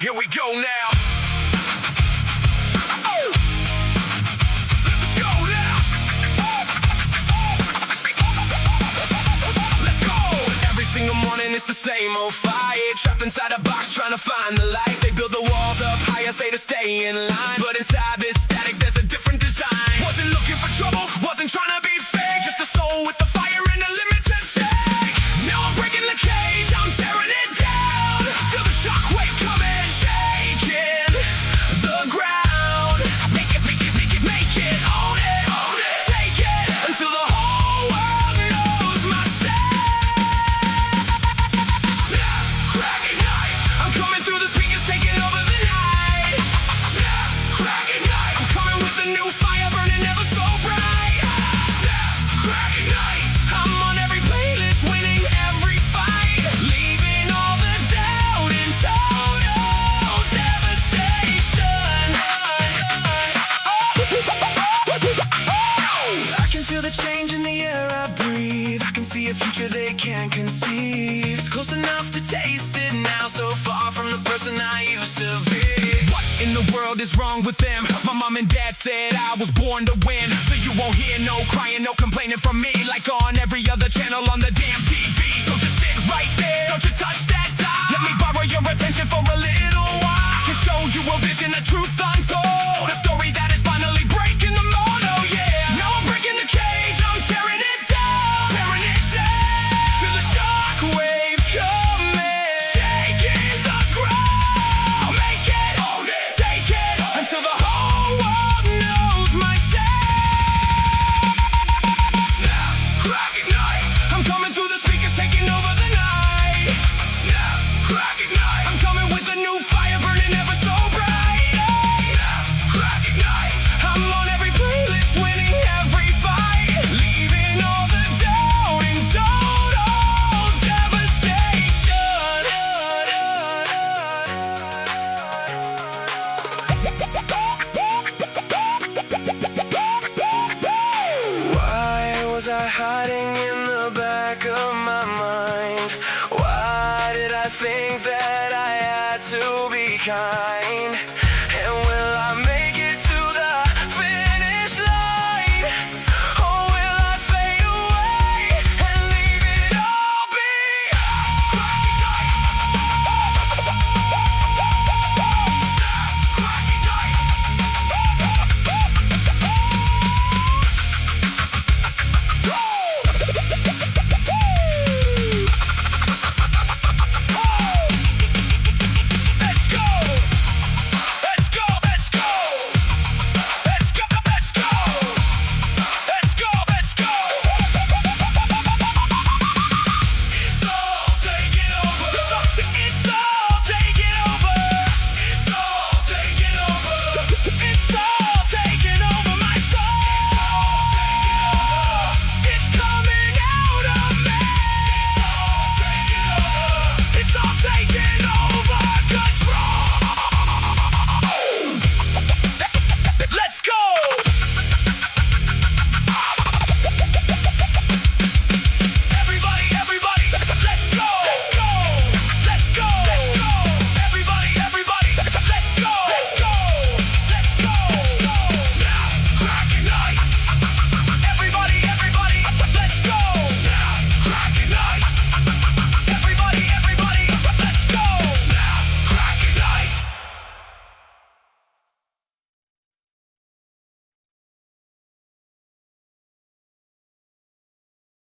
Here we go now. It's the same old fight, trapped inside a box trying to find the light. They build the walls up higher, say to stay in line, but inside this static there's a different design. Wasn't looking for trouble, wasn't trying to be fake, just a soul with the fire and a limited take. Now I'm breaking the cage, I'm tearing it down. Feel the shockwave coming, shaking the ground. Make it, make it, make it, make it, own it, take it until the whole world knows my sound. I'm coming through the speakers, taking over the night. Snap, crack, ignite. I'm coming with a new fire, burning ever so bright. Snap, crack, ignite. I'm on every playlist, winning every fight, leaving all the doubt in total devastation. I can feel the change in the air I breathe. I can see a future they can't conceive. It's close enough to taste it now, so far from the person I used to be. What in the world is wrong with them? My mom and dad said I was born to win, so you won't hear no crying, no complaining from me, like on every other channel on the damn TV. So just sit right there, don't you touch that dial. Let me borrow your attention for a little while. I can show you a vision, a truth untold, a story that is finally breaking the mold. Oh yeah, now I'm breaking the cage, I'm tearing it down, tearing it down. Feel the shockwave coming, shaking the ground. Make it, own it, take it until the whole world knows my sound. Snap, crack, ignite. I'm coming through the speakers, taking over the night. Snap, crack, ignite. I'm coming with a new fire, burning ever so bright. Snap, crack, ignite. I'm on every playlist, winning every fight, leaving all the doubt in total devastation. Why was I hiding in the back of my mind? Why did I think that I had to be kind?